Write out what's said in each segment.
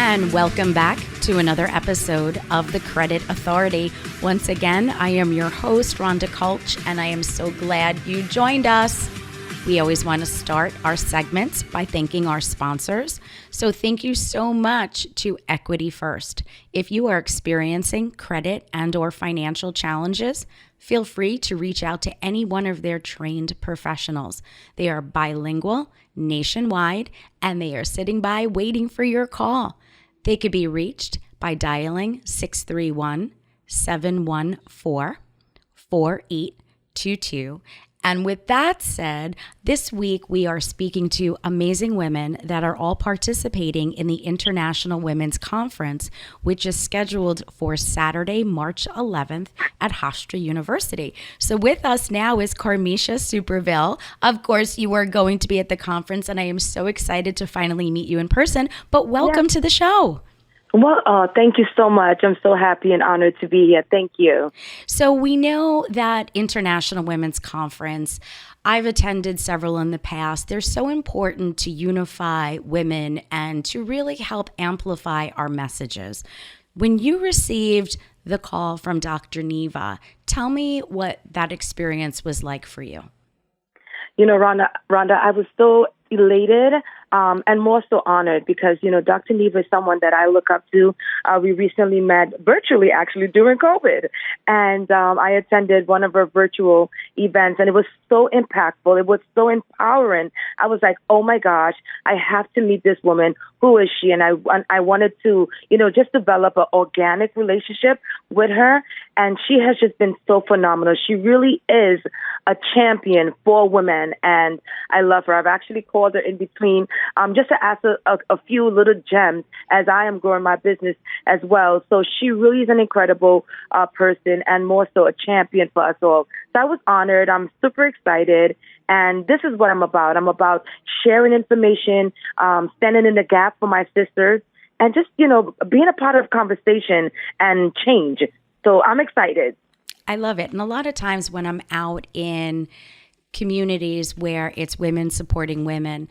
and welcome back to another episode of The Credit Authority. Once again, I am your host, Rhonda Kulch, and I am so glad you joined us. We always want to start our segments by thanking our sponsors. So thank you so much to Equity First. If you are experiencing credit and or financial challenges, feel free to reach out to any one of their trained professionals. They are bilingual, nationwide, and they are sitting by waiting for your call. They could be reached by dialing 631-714-4822. And with that said, this week we are speaking to amazing women that are all participating in the International Women's Conference, which is scheduled for Saturday, March 11th at Hofstra University. So with us now is Karmisha Superville. Of course, you are going to be at the conference, and I am so excited to finally meet you in person, but welcome to the show. Well, thank you so much. I'm so happy and honored to be here. Thank you. So we know that International Women's Conference, I've attended several in the past. They're so important to unify women and to really help amplify our messages. When you received the call from Dr. Neva, tell me what that experience was like for you. You know, Rhonda, I was so elated and more so honored because, you know, Dr. Neva is someone that I look up to. We recently met virtually, actually, during COVID. And I attended one of her virtual events, and it was so impactful. It was so empowering. I was like, oh, my gosh, I have to meet this woman. Who is she? And I wanted to, you know, just develop an organic relationship with her. And she has just been so phenomenal. She really is a champion for women, and I love her. I've actually called her in between just to ask a few little gems as I am growing my business as well. So she really is an incredible person and more so a champion for us all. So I was honored. I'm super excited. And this is what I'm about. I'm about sharing information, standing in the gap for my sisters, and just, you know, being a part of conversation and change. So I'm excited. I love it. And a lot of times when I'm out in communities where it's women supporting women,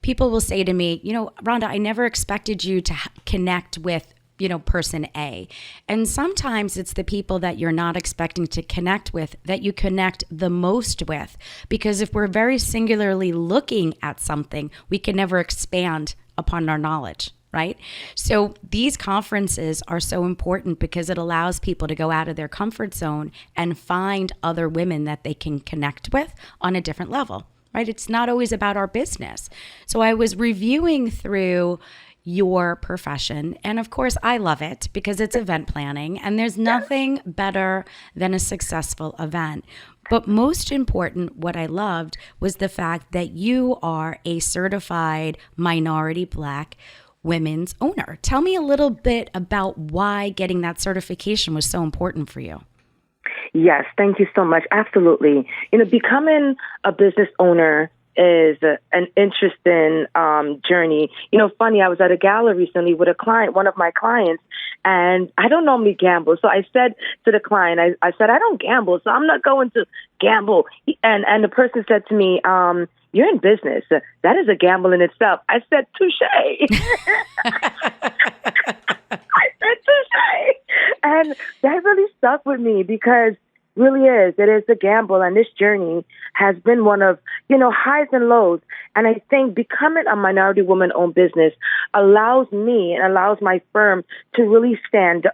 people will say to me, you know, Rhonda, I never expected you to connect with, you know, person A. And sometimes it's the people that you're not expecting to connect with that you connect the most with. Because if we're very singularly looking at something, we can never expand upon our knowledge. Right? So these conferences are so important because it allows people to go out of their comfort zone and find other women that they can connect with on a different level, right? It's not always about our business. So I was reviewing through your profession, and of course I love it because it's event planning, and there's nothing better than a successful event. But most important, what I loved was the fact that you are a certified minority Black women's owner. Tell me a little bit about why getting that certification was so important for you. Yes, thank you so much. Absolutely. You know, becoming a business owner is an interesting journey. You know, funny, I was at a gala recently with a client, one of my clients, and I don't normally gamble. So I said to the client, I said, I don't gamble, so I'm not going to gamble. And the person said to me, you're in business. That is a gamble in itself. I said, touche. I said, touche. And that really stuck with me because it is a gamble. And this journey has been one of, you know, highs and lows. And I think becoming a minority woman-owned business allows me and allows my firm to really set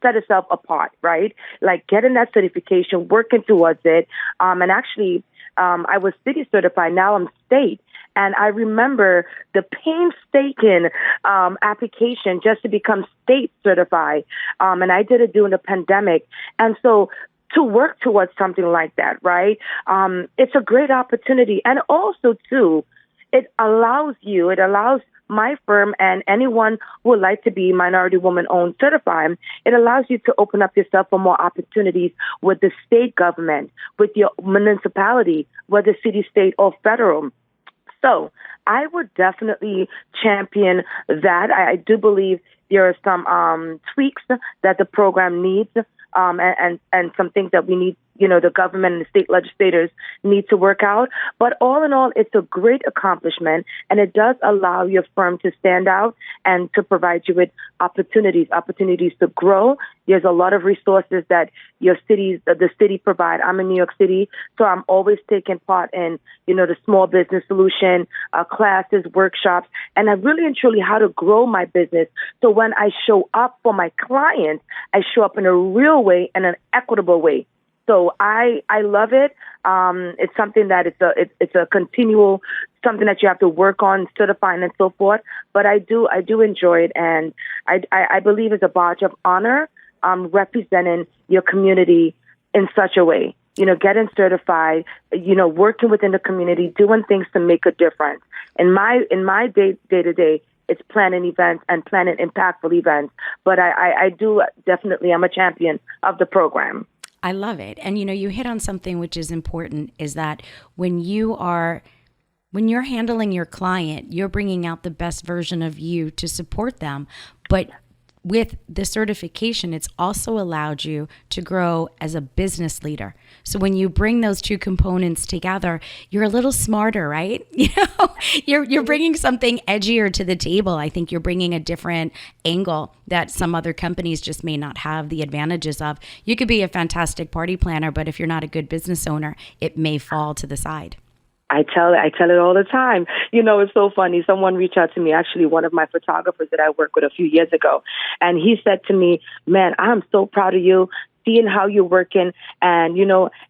itself apart, right? Like getting that certification, working towards it. And actually, I was city certified. Now I'm state. And I remember the painstaking application just to become state certified. And I did it during the pandemic. And so to work towards something like that, right? It's a great opportunity. And also, too, it allows my firm and anyone who would like to be minority woman-owned certified, it allows you to open up yourself for more opportunities with the state government, with your municipality, whether city, state, or federal. So I would definitely champion that. I do believe there are some tweaks that the program needs and some things that we need the government and the state legislators need to work out. But all in all, it's a great accomplishment, and it does allow your firm to stand out and to provide you with opportunities to grow. There's a lot of resources that the city provide. I'm in New York City, so I'm always taking part in, the small business solution, classes, workshops, and I really and truly how to grow my business. So when I show up for my clients, I show up in a real way and an equitable way. So I love it. It's something that it's a continual something that you have to work on, certifying and so forth. But I do enjoy it, and I believe it's a badge of honor representing your community in such a way. Getting certified, working within the community, doing things to make a difference. In my day to day, it's planning events and planning impactful events. But I do definitely, I'm a champion of the program. I love it. And, you hit on something which is important, is that when you're handling your client, you're bringing out the best version of you to support them. But with the certification, it's also allowed you to grow as a business leader. So when you bring those two components together, you're a little smarter, right? You're bringing something edgier to the table. I think you're bringing a different angle that some other companies just may not have the advantages of. You could be a fantastic party planner, but if you're not a good business owner, it may fall to the side. I tell it all the time. It's so funny. Someone reached out to me, actually, one of my photographers that I worked with a few years ago. And he said to me, man, I'm so proud of you, seeing how you're working and,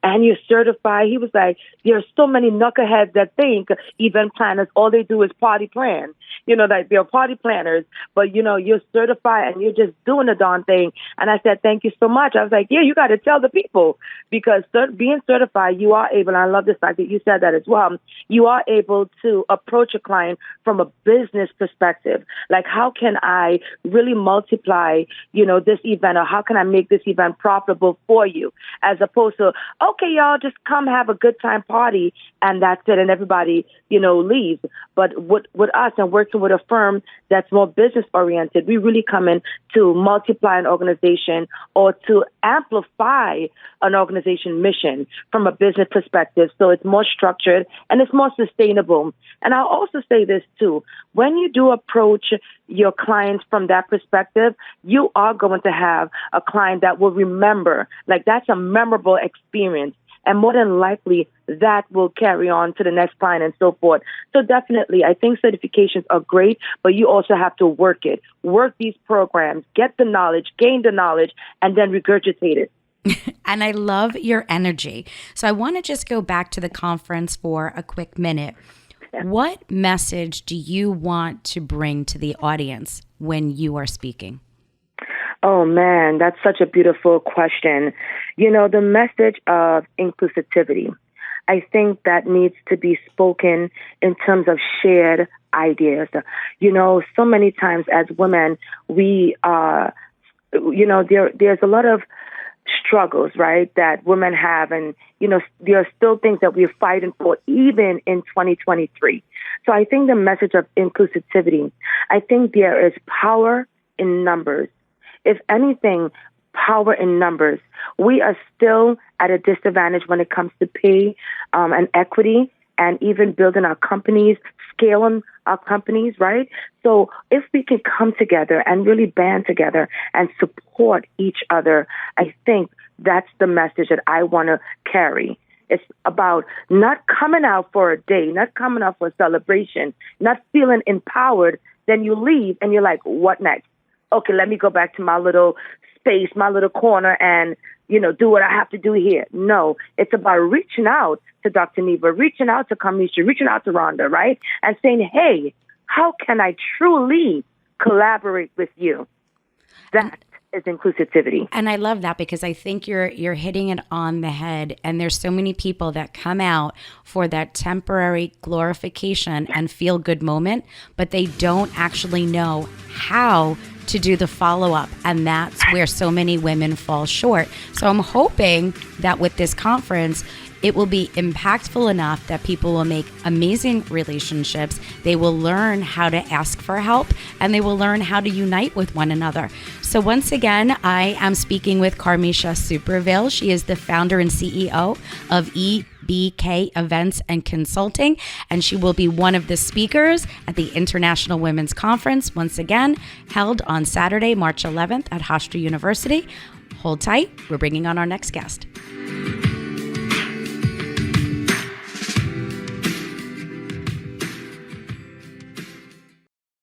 and you're certified. He was like, there are so many knuckleheads that think event planners, all they do is party plan. Like they're party planners, but, you're certified and you're just doing the darn thing. And I said, thank you so much. I was like, yeah, you got to tell the people, because being certified, you are able, and I love the fact that you said that as well, you are able to approach a client from a business perspective. Like, how can I really multiply, this event, or how can I make this event profitable for you, as opposed to, okay, y'all just come have a good time party and that's it, and everybody, leaves. But with us and working with a firm that's more business oriented, we really come in to multiply an organization or to amplify an organization mission from a business perspective. So it's more structured and it's more sustainable. And I'll also say this too, when you do approach your clients from that perspective, you are going to have a client that will remember, like that's a memorable experience. And more than likely, that will carry on to the next client and so forth. So definitely, I think certifications are great, but you also have to work it. Work these programs, get the knowledge, gain the knowledge, and then regurgitate it. And I love your energy. So I want to just go back to the conference for a quick minute. What message do you want to bring to the audience when you are speaking? Oh, man, that's such a beautiful question. The message of inclusivity, I think that needs to be spoken in terms of shared ideas. So many times as women, we there's a lot of struggles, right, that women have. And, there are still things that we're fighting for, even in 2023. So I think the message of inclusivity, I think there is power in numbers. If anything, power in numbers. We are still at a disadvantage when it comes to pay and equity, and even building our companies, scaling our companies, right? So if we can come together and really band together and support each other, I think that's the message that I want to carry. It's about not coming out for a day, not coming out for a celebration, not feeling empowered. Then you leave and you're like, what next? Okay, let me go back to my little space, my little corner, and, do what I have to do here. No, it's about reaching out to Dr. Neva, reaching out to Karmisha, reaching out to Rhonda, right? And saying, hey, how can I truly collaborate with you? That is inclusivity. And I love that, because I think you're hitting it on the head. And there's so many people that come out for that temporary glorification and feel good moment, but they don't actually know how to do the follow-up. And that's where so many women fall short. So I'm hoping that with this conference, It will be impactful enough that people will make amazing relationships. They will learn how to ask for help, and they will learn how to unite with one another. So once again, I am speaking with Karmisha Superville. She is the founder and CEO of EBK Events and Consulting, and she will be one of the speakers at the International Women's Conference, once again, held on Saturday, March 11th at Hofstra University. Hold tight. We're bringing on our next guest.